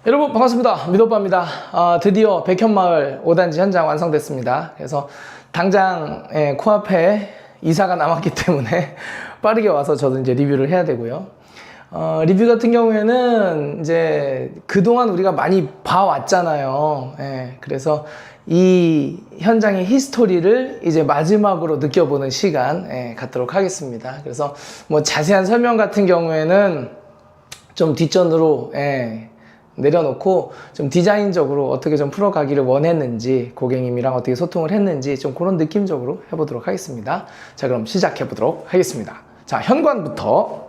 여러분 반갑습니다. 미도빠입니다. 드디어 백현마을 5단지 현장 완성됐습니다. 그래서 당장 코앞에 이사가 남았기 때문에 빠르게 와서 저도 이제 리뷰를 해야 되고요. 리뷰 같은 경우에는 이제 그동안 우리가 많이 봐왔잖아요. 그래서 이 현장의 히스토리를 이제 마지막으로 느껴보는 시간 갖도록 하겠습니다. 그래서 뭐 자세한 설명 같은 경우에는 좀 뒷전으로 내려놓고 좀 디자인적으로 어떻게 좀 풀어가기를 원했는지, 고객님이랑 어떻게 소통을 했는지 좀 그런 느낌적으로 해보도록 하겠습니다. 자, 그럼 시작해 보도록 하겠습니다. 자, 현관부터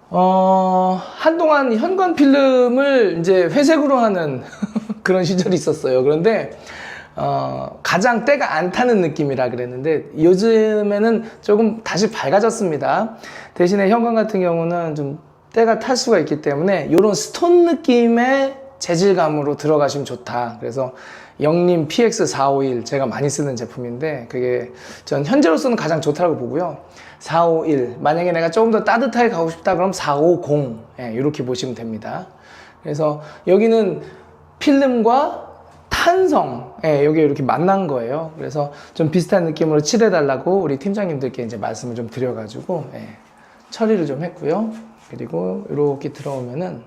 한동안 현관 필름을 이제 회색으로 하는 그런 시절이 있었어요. 그런데 가장 때가 안 타는 느낌이라 그랬는데 요즘에는 조금 다시 밝아졌습니다. 대신에 현관 같은 경우는 좀 때가 탈 수가 있기 때문에 이런 스톤 느낌의 재질감으로 들어가시면 좋다. 그래서 영림 PX451 제가 많이 쓰는 제품인데 그게 전 현재로서는 가장 좋다고 보고요. 451 만약에 내가 조금 더 따뜻하게 가고 싶다 그럼 450 이렇게 보시면 됩니다. 그래서 여기는 필름과 탄성 여기 이렇게 만난 거예요. 그래서 좀 비슷한 느낌으로 칠해 달라고 우리 팀장님들께 이제 말씀을 좀 드려가지고 처리를 좀 했고요. 그리고 이렇게 들어오면은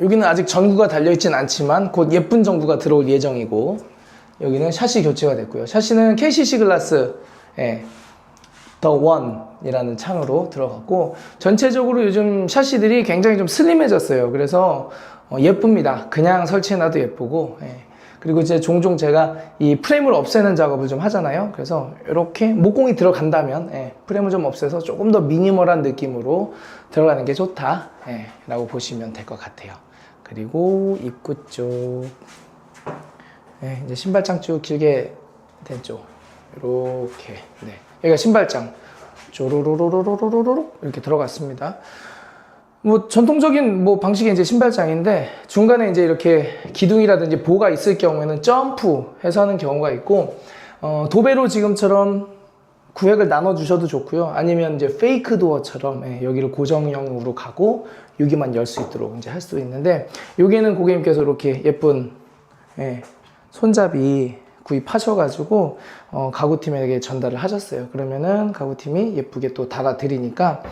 여기는 아직 전구가 달려있진 않지만 곧 예쁜 전구가 들어올 예정이고, 여기는 샤시 교체가 됐고요. 샤시는 KCC 글라스 더 원이라는 창으로 들어갔고, 전체적으로 요즘 샤시들이 굉장히 좀 슬림해졌어요. 그래서 예쁩니다. 그냥 설치해놔도 예쁘고, 그리고 이제 종종 제가 이 프레임을 없애는 작업을 좀 하잖아요. 그래서 이렇게 목공이 들어간다면 프레임을 좀 없애서 조금 더 미니멀한 느낌으로 들어가는 게 좋다 라고 보시면 될 것 같아요. 그리고 입구 쪽 이제 신발장 쭉 길게 된 쪽 이렇게 여기가 신발장 쪼로로로로로로로 이렇게 들어갔습니다. 뭐 전통적인 뭐 방식의 이제 신발장인데 중간에 이제 이렇게 기둥이라든지 보가 있을 경우에는 점프해서 하는 경우가 있고, 도배로 지금처럼 구획을 나눠 주셔도 좋고요. 아니면 이제 페이크 도어처럼 여기를 고정형으로 가고 여기만 열 수 있도록 이제 할 수도 있는데, 여기는 고객님께서 이렇게 예쁜 손잡이 구입하셔가지고 가구팀에게 전달을 하셨어요. 그러면은 가구팀이 예쁘게 또 달아 드리니까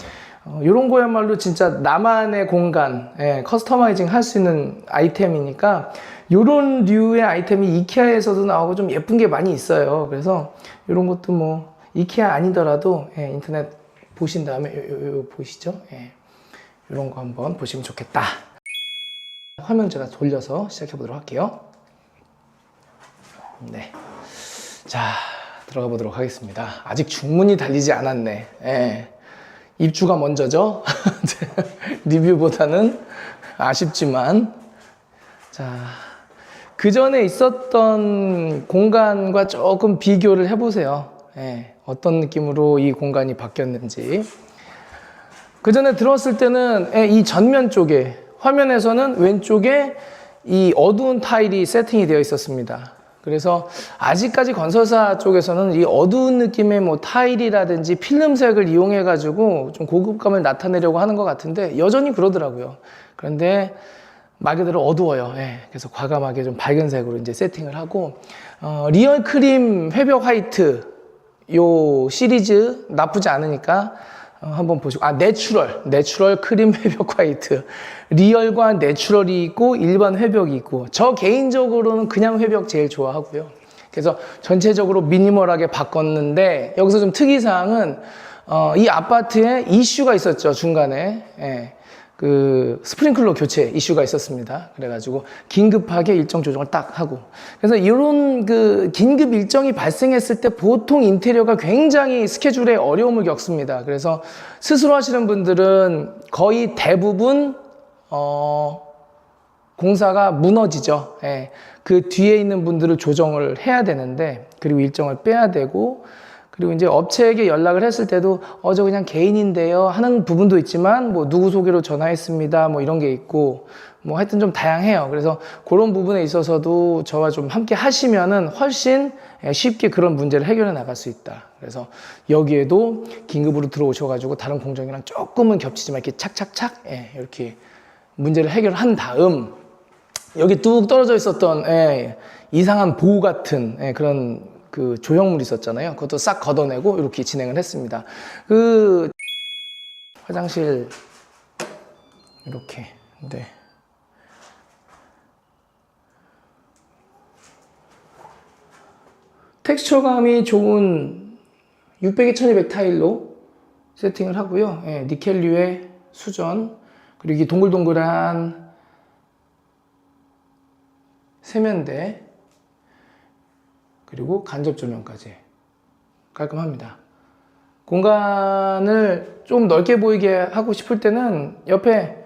이런 거야말로 진짜 나만의 공간, 커스터마이징 할 수 있는 아이템이니까 이런 류의 아이템이 이케아에서도 나오고 좀 예쁜 게 많이 있어요. 그래서 이런 것도 뭐 이케아 아니더라도 인터넷 보신 다음에 요 보이시죠? 이런 거 한번 보시면 좋겠다. 화면 제가 돌려서 시작해 보도록 할게요. 자, 들어가 보도록 하겠습니다. 아직 중문이 달리지 않았네. 입주가 먼저죠. 리뷰보다는 아쉽지만, 자, 그 전에 있었던 공간과 조금 비교를 해보세요. 어떤 느낌으로 이 공간이 바뀌었는지. 그 전에 들어왔을 때는 이 전면 쪽에, 화면에서는 왼쪽에 이 어두운 타일이 세팅이 되어 있었습니다. 그래서 아직까지 건설사 쪽에서는 이 어두운 느낌의 뭐 타일이라든지 필름색을 이용해 가지고 좀 고급감을 나타내려고 하는 것 같은데 여전히 그러더라고요. 그런데 말 그대로 어두워요. 그래서 과감하게 좀 밝은 색으로 이제 세팅을 하고, 리얼 크림 회벽 화이트 요 시리즈 나쁘지 않으니까 한번 보시고, 내추럴 크림 회벽 화이트, 리얼과 내추럴이 있고 일반 회벽이 있고, 저 개인적으로는 그냥 회벽 제일 좋아하고요. 그래서 전체적으로 미니멀하게 바꿨는데, 여기서 좀 특이사항은 이 아파트에 이슈가 있었죠. 중간에 그 스프링클러 교체 이슈가 있었습니다. 그래가지고 긴급하게 일정 조정을 딱 하고, 그래서 이런 그 긴급 일정이 발생했을 때 보통 인테리어가 굉장히 스케줄에 어려움을 겪습니다. 그래서 스스로 하시는 분들은 거의 대부분 공사가 무너지죠. 그 뒤에 있는 분들을 조정을 해야 되는데, 그리고 일정을 빼야 되고, 그리고 이제 업체에게 연락을 했을 때도 저 그냥 개인인데요 하는 부분도 있지만 뭐 누구 소개로 전화했습니다 뭐 이런 게 있고 뭐 하여튼 좀 다양해요. 그래서 그런 부분에 있어서도 저와 좀 함께 하시면은 훨씬 쉽게 그런 문제를 해결해 나갈 수 있다. 그래서 여기에도 긴급으로 들어오셔가지고 다른 공정이랑 조금은 겹치지만 이렇게 착착착 이렇게 문제를 해결한 다음 여기 뚝 떨어져 있었던 이상한 보호 같은 그런 그 조형물이 있었잖아요. 그것도 싹 걷어내고 이렇게 진행을 했습니다. 그 화장실 이렇게 네. 텍스처감이 좋은 600에 1200 타일로 세팅을 하고요. 니켈류의 수전 그리고 이 동글동글한 세면대 그리고 간접 조명까지 깔끔합니다. 공간을 좀 넓게 보이게 하고 싶을 때는 옆에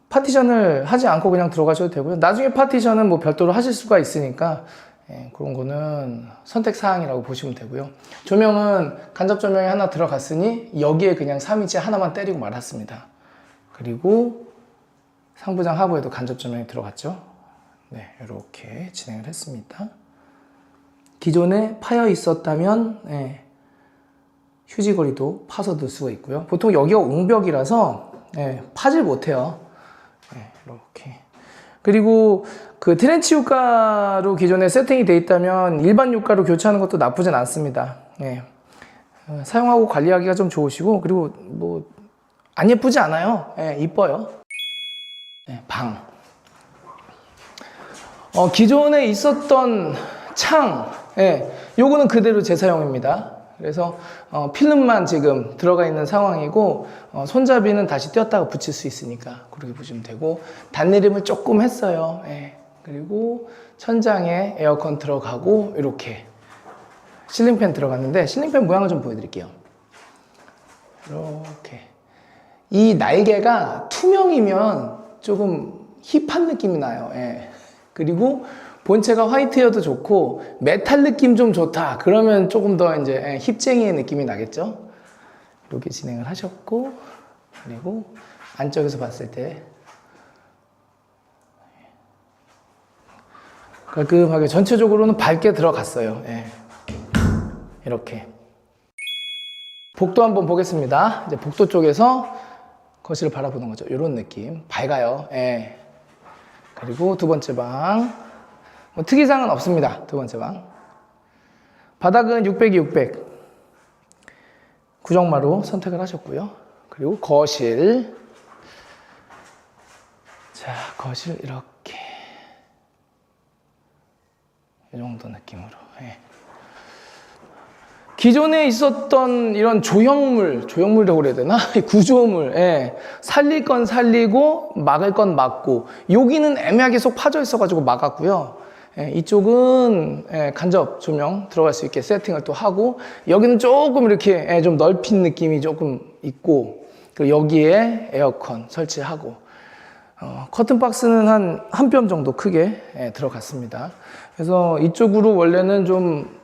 파티션을 하지 않고 그냥 들어가셔도 되고요. 나중에 파티션은 뭐 별도로 하실 수가 있으니까 그런 거는 선택 사항이라고 보시면 되고요. 조명은 간접 조명이 하나 들어갔으니 여기에 그냥 3인치 하나만 때리고 말았습니다. 그리고 상부장 하부에도 간접 조명이 들어갔죠. 네, 이렇게 진행을 했습니다. 기존에 파여 있었다면 휴지거리도 파서 넣을 수가 있고요. 보통 여기가 옹벽이라서 파질 못해요. 이렇게. 그리고 그 트렌치 유가로 기존에 세팅이 되어 있다면 일반 유가로 교체하는 것도 나쁘진 않습니다. 사용하고 관리하기가 좀 좋으시고 그리고 뭐 안 예쁘지 않아요. 이뻐요. 방. 기존에 있었던 창, 요거는 그대로 재사용입니다. 그래서 필름만 지금 들어가 있는 상황이고 손잡이는 다시 떼었다가 붙일 수 있으니까 그렇게 보시면 되고 단내림을 조금 했어요. 그리고 천장에 에어컨 들어가고 이렇게 실링팬 들어갔는데 실링팬 모양을 좀 보여드릴게요. 이렇게 이 날개가 투명이면 조금 힙한 느낌이 나요. 그리고 본체가 화이트여도 좋고 메탈 느낌 좀 좋다 그러면 조금 더 이제 힙쟁이의 느낌이 나겠죠. 이렇게 진행을 하셨고 그리고 안쪽에서 봤을 때 깔끔하게 전체적으로는 밝게 들어갔어요. 이렇게 복도 한번 보겠습니다. 이제 복도 쪽에서 거실을 바라보는 거죠. 이런 느낌 밝아요. 그리고 두 번째 방 뭐 특이사항은 없습니다. 두 번째 방. 바닥은 600이 600. 구정마루 선택을 하셨고요. 그리고 거실. 자, 거실 이렇게. 이 정도 느낌으로. 기존에 있었던 이런 조형물이라고 그래야 되나? 구조물, 살릴 건 살리고, 막을 건 막고, 여기는 애매하게 쏙 파져 있어가지고 막았고요. 이쪽은 간접 조명 들어갈 수 있게 세팅을 또 하고, 여기는 조금 이렇게 좀 넓힌 느낌이 조금 있고, 그리고 여기에 에어컨 설치하고, 커튼 박스는 한 뼘 정도 크게 들어갔습니다. 그래서 이쪽으로 원래는 좀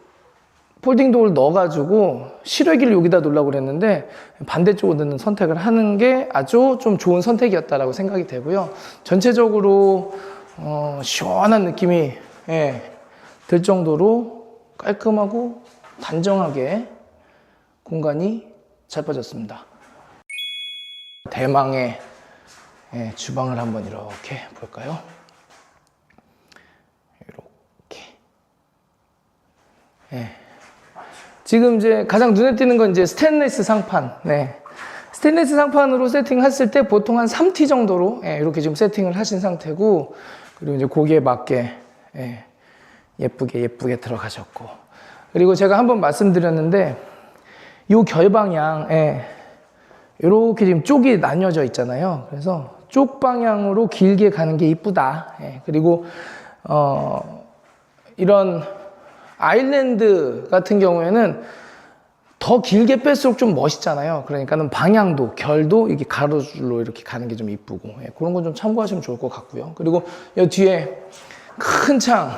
폴딩 도어를 넣어가지고 실외기를 여기다 놓으려고 그랬는데 반대쪽으로 넣는 선택을 하는 게 아주 좀 좋은 선택이었다라고 생각이 되고요. 전체적으로 시원한 느낌이 들 정도로 깔끔하고 단정하게 공간이 잘 빠졌습니다. 대망의 주방을 한번 이렇게 볼까요? 이렇게. 지금 이제 가장 눈에 띄는 건 이제 스테인리스 상판. 스테인리스 상판으로 세팅했을 때 보통 한 3T 정도로 이렇게 지금 세팅을 하신 상태고, 그리고 이제 거기에 맞게 예쁘게 들어가셨고, 그리고 제가 한번 말씀드렸는데 이 결방향 이렇게 지금 쪽이 나뉘어져 있잖아요. 그래서 쪽 방향으로 길게 가는 게 이쁘다. 그리고 이런 아일랜드 같은 경우에는 더 길게 뺄수록 좀 멋있잖아요. 그러니까는 방향도, 결도 이렇게 가로줄로 이렇게 가는 게 좀 이쁘고, 그런 건 좀 참고하시면 좋을 것 같고요. 그리고 이 뒤에 큰 창,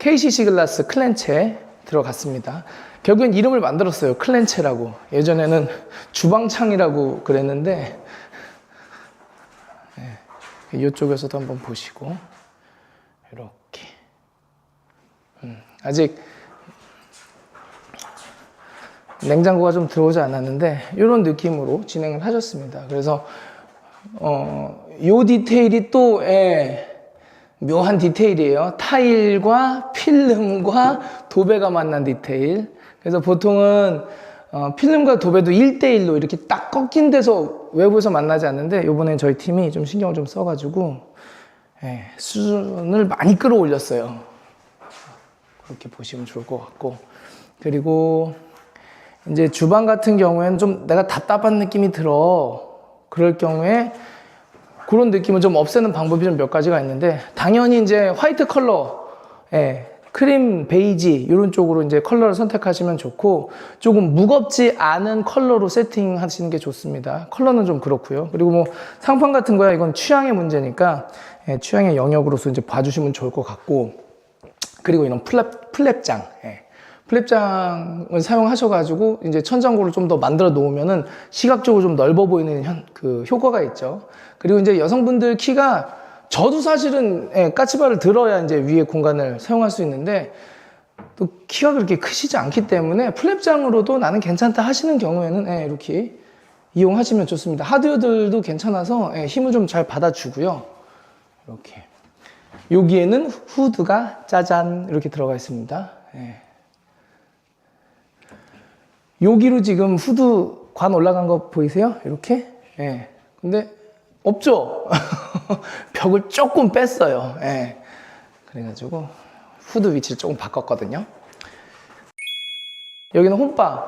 KCC 글라스 클렌체 들어갔습니다. 결국엔 이름을 만들었어요. 클렌체라고. 예전에는 주방창이라고 그랬는데, 네, 이쪽에서도 한번 보시고, 이렇게. 아직 냉장고가 좀 들어오지 않았는데, 이런 느낌으로 진행을 하셨습니다. 그래서, 요 디테일이 또, 묘한 디테일이에요. 타일과 필름과 도배가 만난 디테일. 그래서 보통은 필름과 도배도 1대1로 이렇게 딱 꺾인 데서 외부에서 만나지 않는데, 이번엔 저희 팀이 좀 신경을 좀 써가지고 수준을 많이 끌어올렸어요. 그렇게 보시면 좋을 것 같고, 그리고 이제 주방 같은 경우에는 좀 내가 답답한 느낌이 들어. 그럴 경우에 그런 느낌을 좀 없애는 방법이 좀 몇 가지가 있는데, 당연히 이제 화이트 컬러, 크림, 베이지 이런 쪽으로 이제 컬러를 선택하시면 좋고, 조금 무겁지 않은 컬러로 세팅하시는 게 좋습니다. 컬러는 좀 그렇고요. 그리고 뭐 상판 같은 거야, 이건 취향의 문제니까 취향의 영역으로서 이제 봐주시면 좋을 것 같고, 그리고 이런 플랩장, 플랩장을 사용하셔가지고 이제 천장고를 좀 더 만들어 놓으면은 시각적으로 좀 넓어 보이는 그 효과가 있죠. 그리고 이제 여성분들 키가, 저도 사실은 까치발을 들어야 이제 위에 공간을 사용할 수 있는데, 또 키가 그렇게 크시지 않기 때문에 플랩장으로도 나는 괜찮다 하시는 경우에는 이렇게 이용하시면 좋습니다. 하드웨어들도 괜찮아서 힘을 좀 잘 받아주고요. 이렇게 여기에는 후드가 짜잔 이렇게 들어가 있습니다. 여기로 지금 후드 관 올라간 거 보이세요? 이렇게? 근데 없죠? 벽을 조금 뺐어요. 그래가지고 후드 위치를 조금 바꿨거든요. 여기는 홈바.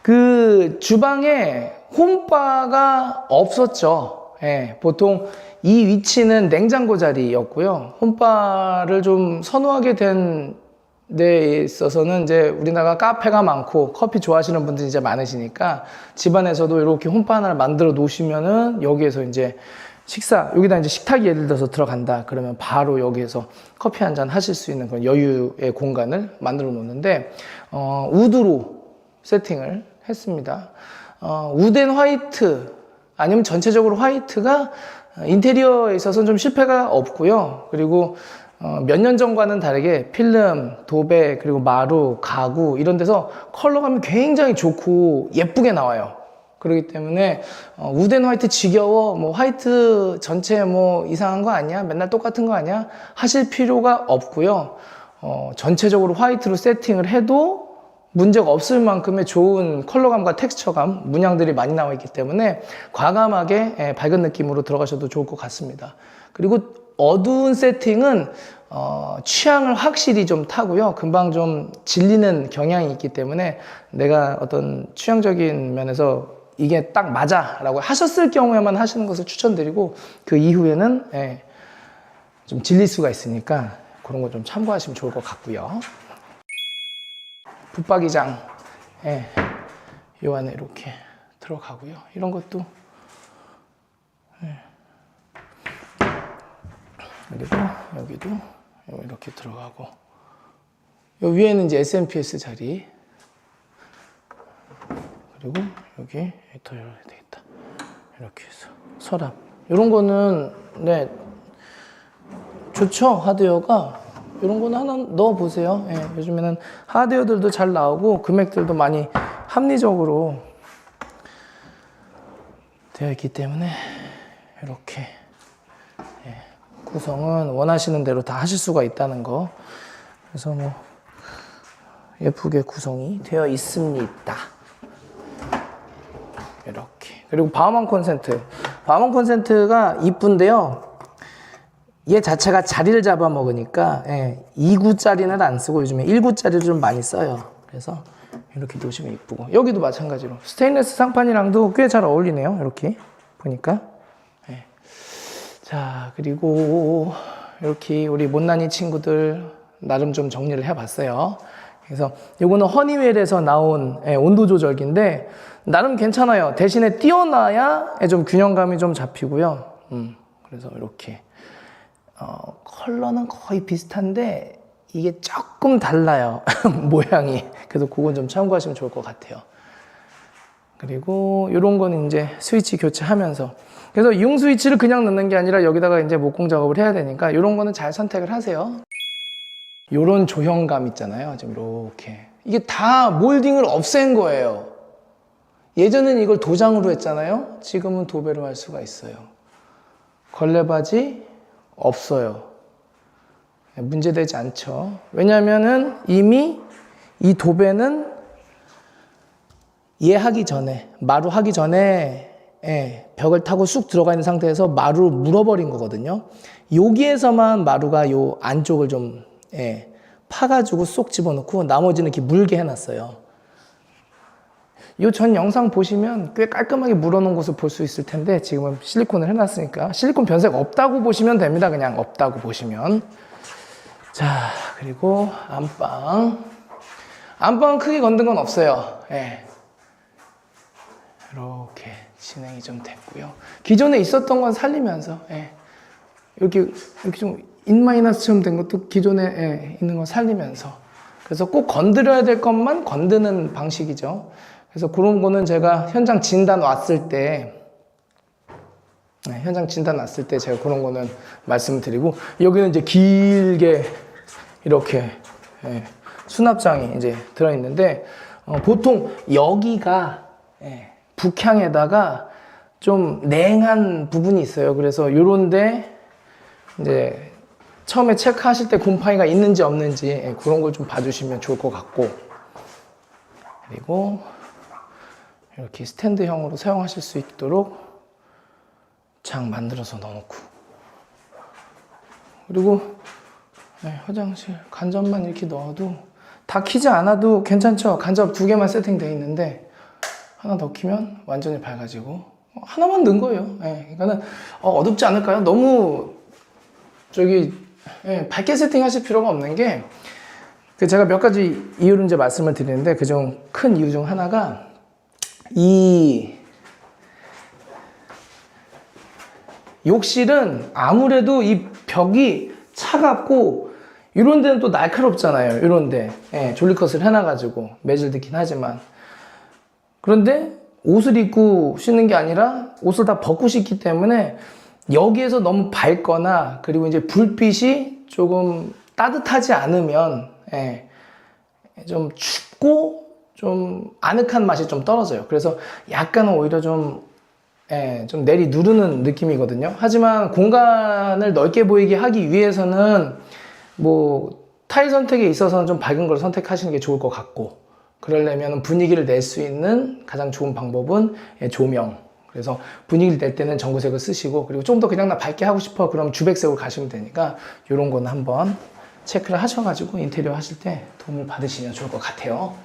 그 주방에 홈바가 없었죠. 보통 이 위치는 냉장고 자리였고요. 홈바를 좀 선호하게 된 데 있어서는 이제 우리나라가 카페가 많고 커피 좋아하시는 분들이 이제 많으시니까, 집안에서도 이렇게 홈바 하나를 만들어 놓으시면은 여기에서 이제 여기다 이제 식탁이 예를 들어서 들어간다 그러면 바로 여기에서 커피 한 잔 하실 수 있는 그런 여유의 공간을 만들어 놓는데, 우드로 세팅을 했습니다. 우드 앤 화이트 아니면 전체적으로 화이트가 인테리어에 있어서는 좀 실패가 없고요. 그리고 몇 년 전과는 다르게 필름, 도배, 그리고 마루, 가구 이런 데서 컬러감이 굉장히 좋고 예쁘게 나와요. 그렇기 때문에 우드 앤 화이트 지겨워, 뭐 화이트 전체 뭐 이상한 거 아니야? 맨날 똑같은 거 아니야? 하실 필요가 없고요. 전체적으로 화이트로 세팅을 해도 문제가 없을 만큼의 좋은 컬러감과 텍스처감, 문양들이 많이 나와 있기 때문에 과감하게 밝은 느낌으로 들어가셔도 좋을 것 같습니다. 그리고 어두운 세팅은 취향을 확실히 좀 타고요. 금방 좀 질리는 경향이 있기 때문에 내가 어떤 취향적인 면에서 이게 딱 맞아 라고 하셨을 경우에만 하시는 것을 추천드리고, 그 이후에는 좀 질릴 수가 있으니까 그런 거 좀 참고하시면 좋을 것 같고요. 붙박이장 요 안에 이렇게 들어가고요. 이런 것도 그리고 여기도 이렇게 들어가고, 요 위에는 이제 SMPS 자리, 그리고 여기 더 열어야 되겠다. 이렇게 해서 서랍, 이런 거는 좋죠. 하드웨어가 이런 거는 하나 넣어 보세요. 요즘에는 하드웨어들도 잘 나오고 금액들도 많이 합리적으로 되어 있기 때문에 이렇게 구성은 원하시는 대로 다 하실 수가 있다는 거. 그래서 뭐 예쁘게 구성이 되어 있습니다. 이렇게. 그리고 바우만 콘센트. 바우만 콘센트가 이쁜데요. 얘 자체가 자리를 잡아먹으니까 2구짜리는 안 쓰고 요즘에 1구짜리를 좀 많이 써요. 그래서 이렇게 놓으시면 이쁘고, 여기도 마찬가지로 스테인리스 상판이랑도 꽤 잘 어울리네요. 이렇게 보니까. 자, 그리고 이렇게 우리 못난이 친구들 나름 좀 정리를 해봤어요. 그래서 이거는 허니웰에서 나온 온도 조절기인데 나름 괜찮아요. 대신에 띄워놔야 좀 균형감이 좀 잡히고요. 그래서 이렇게 컬러는 거의 비슷한데 이게 조금 달라요. 모양이. 그래서 그건 좀 참고하시면 좋을 것 같아요. 그리고 이런 거는 이제 스위치 교체하면서. 그래서 융 스위치를 그냥 넣는 게 아니라 여기다가 이제 목공 작업을 해야 되니까 이런 거는 잘 선택을 하세요. 이런 조형감 있잖아요. 지금 이렇게. 이게 다 몰딩을 없앤 거예요. 예전엔 이걸 도장으로 했잖아요. 지금은 도배로 할 수가 있어요. 걸레바지 없어요. 문제되지 않죠. 왜냐면은 이미 이 도배는 하기 전에, 마루 하기 전에 벽을 타고 쑥 들어가 있는 상태에서 마루를 물어버린 거거든요. 여기에서만 마루가 요 안쪽을 좀 파가지고 쏙 집어넣고 나머지는 이렇게 물게 해놨어요. 요 전 영상 보시면 꽤 깔끔하게 물어놓은 곳을 볼 수 있을 텐데 지금은 실리콘을 해놨으니까 실리콘 변색 없다고 보시면 됩니다. 그냥 없다고 보시면. 자, 그리고 안방은 크게 건든 건 없어요. 이렇게 진행이 좀 됐고요. 기존에 있었던 건 살리면서 이렇게 좀 인마이너스처럼 된 것도 기존에 있는 거 살리면서, 그래서 꼭 건드려야 될 것만 건드는 방식이죠. 그래서 그런 거는 제가 현장 진단 왔을 때 제가 그런 거는 말씀을 드리고, 여기는 이제 길게 이렇게 수납장이 이제 들어있는데, 보통 여기가 북향에다가 좀 냉한 부분이 있어요. 그래서 요런데 이제 처음에 체크하실 때 곰팡이가 있는지 없는지 그런 걸 좀 봐주시면 좋을 것 같고, 그리고 이렇게 스탠드형으로 사용하실 수 있도록 장 만들어서 넣어놓고, 그리고 화장실 간접만 이렇게 넣어도 다 키지 않아도 괜찮죠. 간접 2개만 세팅되어 있는데 하나 더 키면 완전히 밝아지고, 하나만 넣은 거예요. 그러니까는 어둡지 않을까요? 너무 밝게 세팅하실 필요가 없는 게, 제가 몇 가지 이유를 이제 말씀을 드리는데, 그중 큰 이유 중 하나가 이 욕실은 아무래도 이 벽이 차갑고 이런 데는 또 날카롭잖아요. 이런 데 졸리컷을 해놔가지고 매질 듣긴 하지만, 그런데 옷을 입고 쉬는 게 아니라 옷을 다 벗고 씻기 때문에 여기에서 너무 밝거나, 그리고 이제 불빛이 조금 따뜻하지 않으면 좀 춥고 좀 아늑한 맛이 좀 떨어져요. 그래서 약간은 오히려 좀 내리 누르는 느낌이거든요. 하지만 공간을 넓게 보이게 하기 위해서는 뭐 타일 선택에 있어서는 좀 밝은 걸 선택하시는 게 좋을 것 같고, 그러려면 분위기를 낼 수 있는 가장 좋은 방법은 조명. 그래서 분위기를 낼 때는 전구색을 쓰시고, 그리고 좀 더 그냥 나 밝게 하고 싶어 그럼 주백색으로 가시면 되니까 이런 거는 한번 체크를 하셔가지고 인테리어 하실 때 도움을 받으시면 좋을 것 같아요.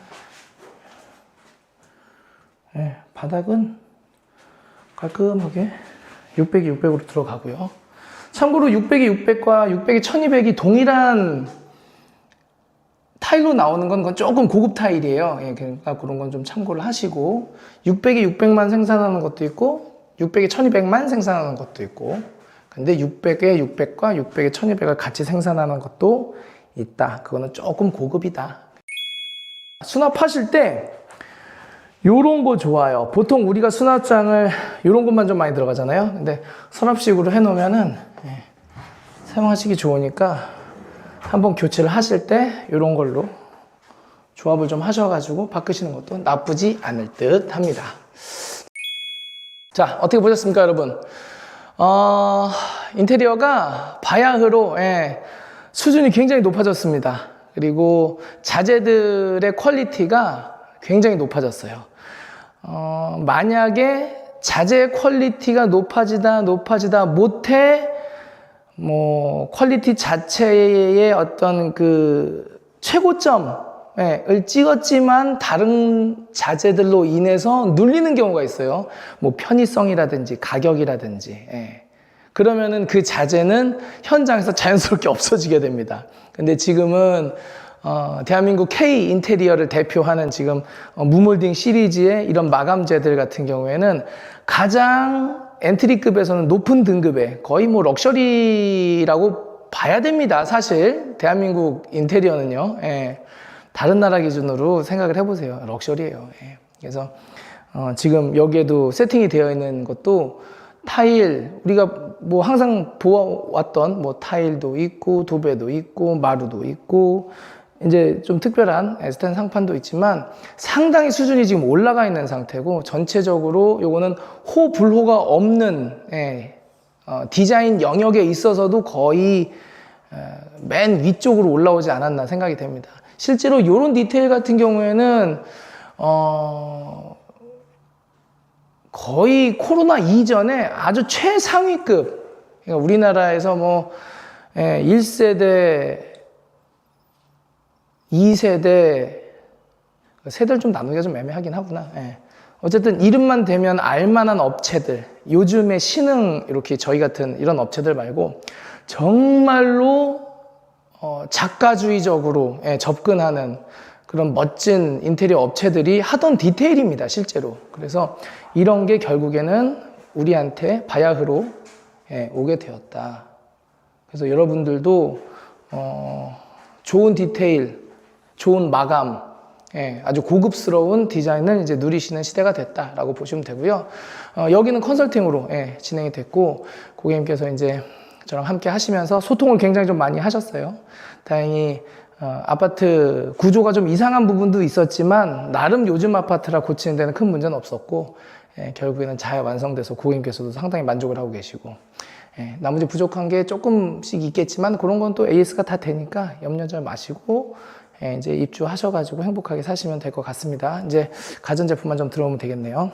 바닥은 깔끔하게 600이 600으로 들어가고요. 참고로 600이 600과 600이 1200이 동일한 타일로 나오는 건 그건 조금 고급 타일이에요. 그러니까 그런 건 좀 참고를 하시고, 600이 600만 생산하는 것도 있고 600이 1200만 생산하는 것도 있고, 근데 600에 600과 600에 1200을 같이 생산하는 것도 있다. 그거는 조금 고급이다. 수납하실 때 요런 거 좋아요. 보통 우리가 수납장을 요런 것만 좀 많이 들어가잖아요. 근데 서랍식으로 해놓으면은 사용하시기 좋으니까 한번 교체를 하실 때 요런 걸로 조합을 좀 하셔가지고 바꾸시는 것도 나쁘지 않을 듯 합니다. 자, 어떻게 보셨습니까, 여러분? 인테리어가 바야흐로 수준이 굉장히 높아졌습니다. 그리고 자재들의 퀄리티가 굉장히 높아졌어요. 만약에 자재 퀄리티가 높아지다 못해 뭐 퀄리티 자체의 어떤 그 최고점을 찍었지만 다른 자재들로 인해서 눌리는 경우가 있어요. 뭐 편의성이라든지 가격이라든지. 그러면은 그 자재는 현장에서 자연스럽게 없어지게 됩니다. 근데 지금은 대한민국 K 인테리어를 대표하는 지금 무몰딩 시리즈의 이런 마감재들 같은 경우에는 가장 엔트리급에서는 높은 등급의, 거의 뭐 럭셔리라고 봐야 됩니다. 사실 대한민국 인테리어는요. 예, 다른 나라 기준으로 생각을 해보세요. 럭셔리예요. 예. 그래서 지금 여기에도 세팅이 되어 있는 것도 타일, 우리가 뭐 항상 보아왔던 뭐 타일도 있고 도배도 있고 마루도 있고 이제 좀 특별한 스텐 상판도 있지만 상당히 수준이 지금 올라가 있는 상태고, 전체적으로 요거는 호불호가 없는 디자인 영역에 있어서도 거의 맨 위쪽으로 올라오지 않았나 생각이 됩니다. 실제로 이런 디테일 같은 경우에는 거의 코로나 이전에 아주 최상위급, 그러니까 우리나라에서 뭐 1세대, 2세대, 세대를 좀 나누기가 좀 애매하긴 하구나. 어쨌든 이름만 대면 알만한 업체들, 요즘에 신흥 이렇게 저희 같은 이런 업체들 말고 정말로 작가주의적으로 접근하는 그런 멋진 인테리어 업체들이 하던 디테일입니다, 실제로. 그래서 이런 게 결국에는 우리한테 바야흐로 오게 되었다. 그래서 여러분들도 좋은 디테일, 좋은 마감, 아주 고급스러운 디자인을 이제 누리시는 시대가 됐다라고 보시면 되고요. 여기는 컨설팅으로 진행이 됐고, 고객님께서 이제 저랑 함께 하시면서 소통을 굉장히 좀 많이 하셨어요. 다행히 아파트 구조가 좀 이상한 부분도 있었지만 나름 요즘 아파트라 고치는 데는 큰 문제는 없었고, 결국에는 잘 완성돼서 고객님께서도 상당히 만족을 하고 계시고, 나머지 부족한 게 조금씩 있겠지만 그런 건 또 AS가 다 되니까 염려 잘 마시고 이제 입주하셔가지고 행복하게 사시면 될 것 같습니다. 이제 가전제품만 좀 들어오면 되겠네요.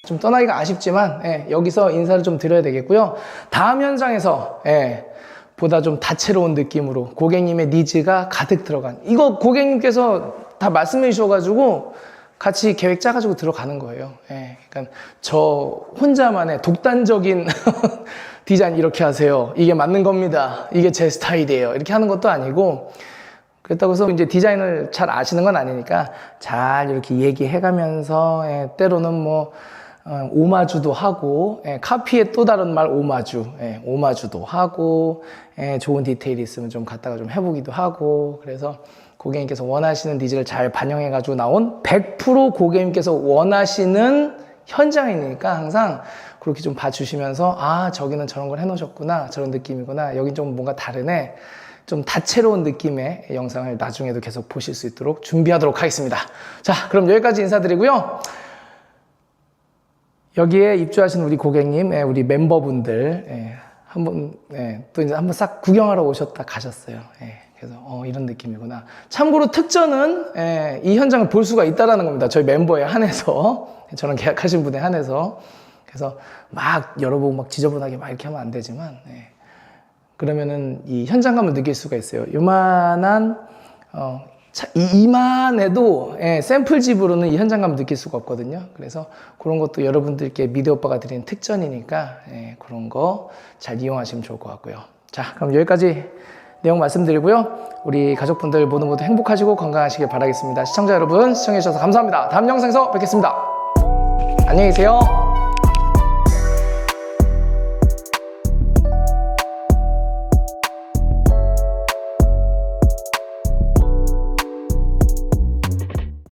좀 떠나기가 아쉽지만 여기서 인사를 좀 드려야 되겠고요. 다음 현장에서 보다 좀 다채로운 느낌으로 고객님의 니즈가 가득 들어간, 이거 고객님께서 다 말씀해 주셔가지고 같이 계획 짜가지고 들어가는 거예요. 그러니까 저 혼자만의 독단적인 디자인 이렇게 하세요, 이게 맞는 겁니다, 이게 제 스타일이에요, 이렇게 하는 것도 아니고, 그렇다고 해서 이제 디자인을 잘 아시는 건 아니니까 잘 이렇게 얘기해가면서 때로는 뭐 오마주도 하고, 카피의 또 다른 말 오마주, 오마주도 하고, 좋은 디테일이 있으면 좀 갖다가 좀 해보기도 하고, 그래서 고객님께서 원하시는 니즈를 잘 반영해가지고 나온 100% 고객님께서 원하시는 현장이니까 항상 그렇게 좀 봐주시면서, 아, 저기는 저런 걸 해놓으셨구나, 저런 느낌이구나, 여긴 좀 뭔가 다르네, 좀 다채로운 느낌의 영상을 나중에도 계속 보실 수 있도록 준비하도록 하겠습니다. 자, 그럼 여기까지 인사드리고요. 여기에 입주하신 우리 고객님, 우리 멤버분들 한번 또 이제 한번 싹 구경하러 오셨다 가셨어요. 그래서 이런 느낌이구나. 참고로 특전은 이 현장을 볼 수가 있다라는 겁니다. 저희 멤버에 한해서, 저랑 계약하신 분에 한해서. 그래서 막 열어보고 막 지저분하게 막 이렇게 하면 안 되지만, 그러면은 이 현장감을 느낄 수가 있어요. 요만한 이만해도 샘플 집으로는 이 현장감을 느낄 수가 없거든요. 그래서 그런 것도 여러분들께 미대 오빠가 드리는 특전이니까 그런 거 잘 이용하시면 좋을 것 같고요. 자, 그럼 여기까지 내용 말씀드리고요. 우리 가족분들 모두 행복하시고 건강하시길 바라겠습니다. 시청자 여러분, 시청해주셔서 감사합니다. 다음 영상에서 뵙겠습니다. 안녕히 계세요.